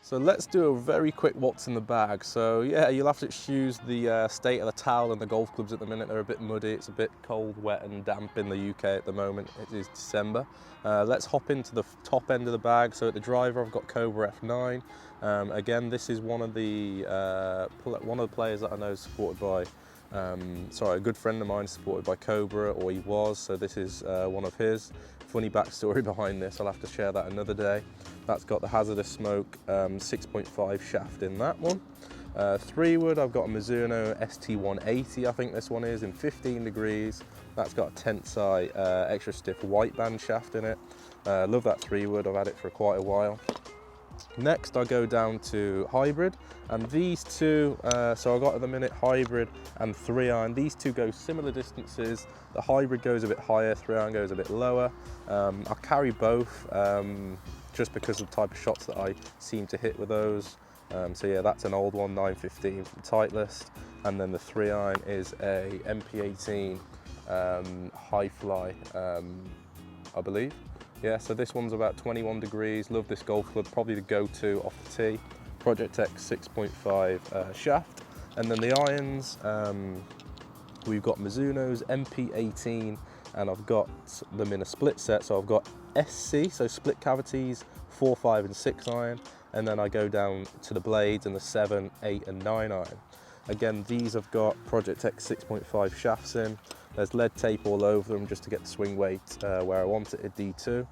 So let's do a very quick what's in the bag. So yeah, you'll have to choose the state of the towel and the golf clubs at the minute. They're a bit muddy, it's a bit cold, wet and damp in the UK at the moment. It is December. Let's hop into the top end of the bag. So at the driver I've got Cobra F9. Again, this is one of the players that I know is supported by a good friend of mine is supported by Cobra, or he was, so this is one of his. Funny backstory behind this, I'll have to share that another day. That's got the hazardous smoke 6.5 shaft in that one. 3-wood, I've got a Mizuno ST180, I think this one is, in 15 degrees. That's got a Tensai extra stiff white band shaft in it. Love that 3-wood, I've had it for quite a while. Next I go down to hybrid, and these two, so I've got at the minute hybrid and 3-iron. These two go similar distances. The hybrid goes a bit higher, 3-iron goes a bit lower. I carry both just because of the type of shots that I seem to hit with those. So yeah, that's an old one, 915 from Titleist, and then the 3-iron is a MP18 high fly, I believe. Yeah, so this one's about 21 degrees. Love this golf club, probably the go-to off the tee. Project X 6.5 shaft. And then the irons, we've got Mizuno's MP18, and I've got them in a split set. So I've got SC, so split cavities, 4, 5 and 6 iron. And then I go down to the blades and the 7, 8 and 9 iron. Again, these have got Project X 6.5 shafts in. There's lead tape all over them just to get the swing weight where I want it at D2.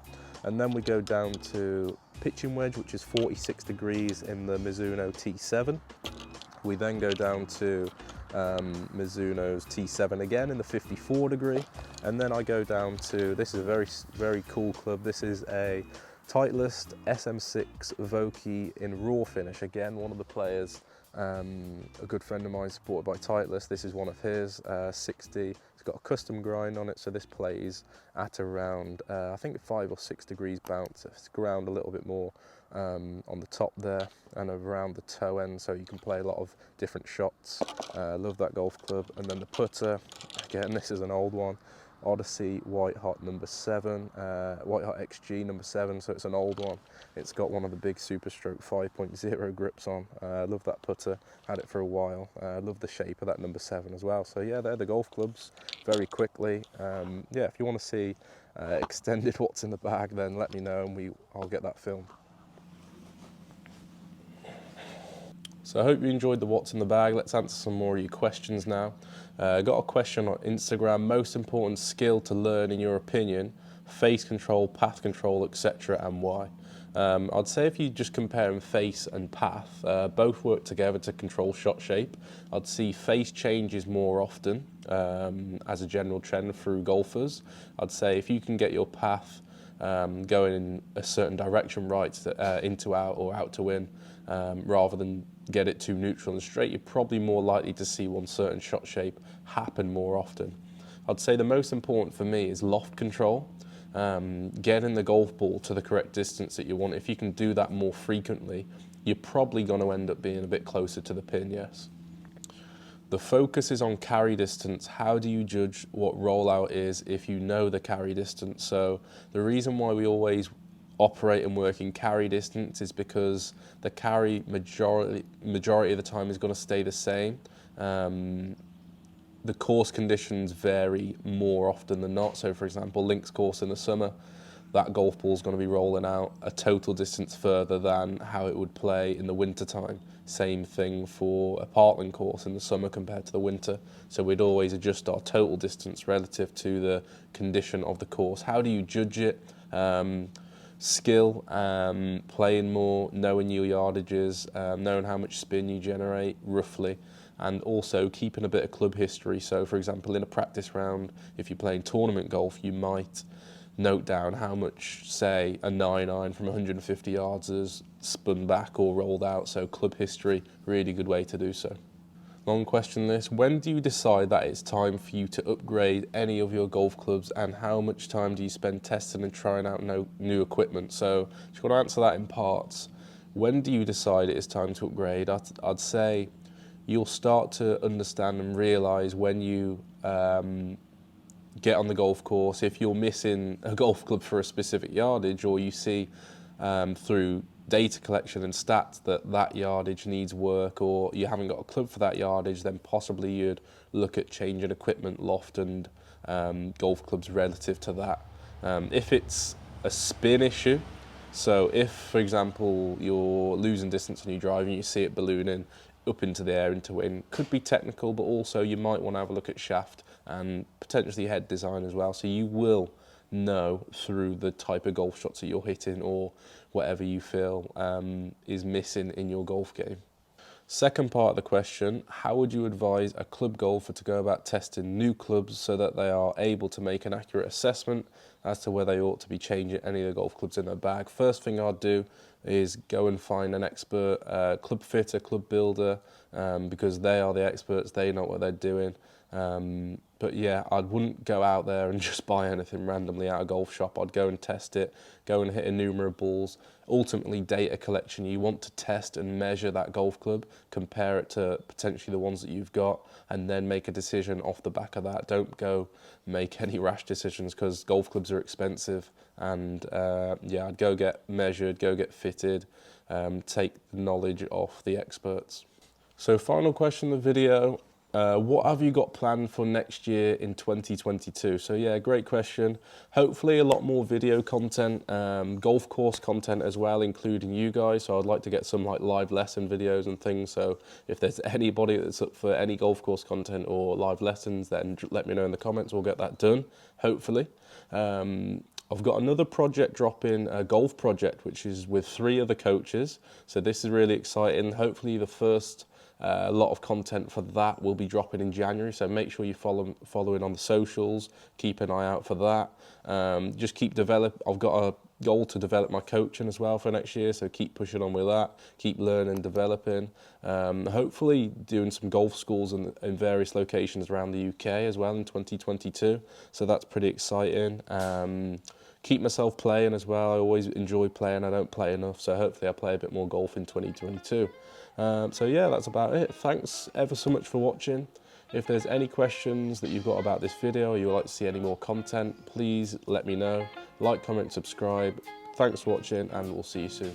And then we go down to pitching wedge, which is 46 degrees in the Mizuno T7. We then go down to Mizuno's T7 again in the 54 degree. And then I go down to, this is a very, very cool club. This is a Titleist SM6 Vokey in raw finish. Again, one of the players, a good friend of mine supported by Titleist. This is one of his, 60. It's got a custom grind on it, so this plays at around, I think 5 or 6 degrees bounce. It's ground a little bit more on the top there and around the toe end, so you can play a lot of different shots. Love that golf club. And then the putter, again, this is an old one. Odyssey White Hot number 7, White Hot XG number 7, so it's an old one. It's got one of the big Super Stroke 5.0 grips on. Love that putter, had it for a while. Love the shape of that number 7 as well. So yeah, they're the golf clubs very quickly. Yeah, if you want to see extended what's in the bag, then let me know and I'll get that filmed. So I hope you enjoyed the what's in the bag. Let's answer some more of your questions now. Got a question on Instagram. Most important skill to learn in your opinion? Face control, path control, etc. and why? I'd say if you just compare face and path, both work together to control shot shape. I'd see face changes more often as a general trend through golfers. I'd say if you can get your path going in a certain direction, right, into out or out to in, rather than get it too neutral and straight, you're probably more likely to see one certain shot shape happen more often. I'd say the most important for me is loft control, getting the golf ball to the correct distance that you want. If you can do that more frequently, you're probably going to end up being a bit closer to the pin, yes. The focus is on carry distance. How do you judge what rollout is if you know the carry distance? So the reason why we always operate and work in carry distance is because the carry majority of the time is going to stay the same. The course conditions vary more often than not. So for example, links course in the summer, that golf ball is going to be rolling out a total distance further than how it would play in the winter time. Same thing for a Parkland course in the summer compared to the winter. So we'd always adjust our total distance relative to the condition of the course. How do you judge it? Skill, playing more, knowing your yardages, knowing how much spin you generate roughly, and also keeping a bit of club history. So for example, in a practice round, if you're playing tournament golf, you might note down how much, say, a 9-iron from 150 yards has spun back or rolled out. So club history, really good way to do so. Long question this. When do you decide that it's time for you to upgrade any of your golf clubs, and how much time do you spend testing and trying out new equipment? So just got to answer that in parts. When do you decide it is time to upgrade? I'd say you'll start to understand and realise when you get on the golf course, if you're missing a golf club for a specific yardage, or you see through data collection and stats that that yardage needs work, or you haven't got a club for that yardage, then possibly you'd look at changing equipment, loft and golf clubs relative to that. If it's a spin issue, so if, for example, you're losing distance on your drive and you see it ballooning up into the air, into wind, could be technical, but also you might want to have a look at shaft and potentially head design as well. So you will know through the type of golf shots that you're hitting or whatever you feel is missing in your golf game. Second part of the question, how would you advise a club golfer to go about testing new clubs so that they are able to make an accurate assessment as to whether they ought to be changing any of the golf clubs in their bag? First thing I'd do is go and find an expert club fitter, club builder, because they are the experts, they know what they're doing. But yeah, I wouldn't go out there and just buy anything randomly out of a golf shop. I'd go and test it, go and hit innumerables. Ultimately, data collection, you want to test and measure that golf club, compare it to potentially the ones that you've got, and then make a decision off the back of that. Don't go make any rash decisions, because golf clubs are expensive. And yeah, I'd go get measured, go get fitted, take the knowledge off the experts. So final question of the video. What have you got planned for next year in 2022? So yeah, great question. Hopefully a lot more video content, golf course content as well, including you guys. So I'd like to get some like live lesson videos and things. So if there's anybody that's up for any golf course content or live lessons, then let me know in the comments. We'll get that done, hopefully. I've got another project dropping, a golf project, which is with 3 other coaches. So this is really exciting. Hopefully the first a lot of content for that will be dropping in January, so make sure you following on the socials, keep an eye out for that. Just keep I've got a goal to develop my coaching as well for next year, so keep pushing on with that, keep learning, developing. Hopefully doing some golf schools in various locations around the UK as well in 2022, so that's pretty exciting. Keep myself playing as well. I always enjoy playing. I don't play enough, so hopefully I'll play a bit more golf in 2022. So yeah, that's about it. Thanks ever so much for watching. If there's any questions that you've got about this video or you would like to see any more content, please let me know. Like, comment, subscribe. Thanks for watching, and we'll see you soon.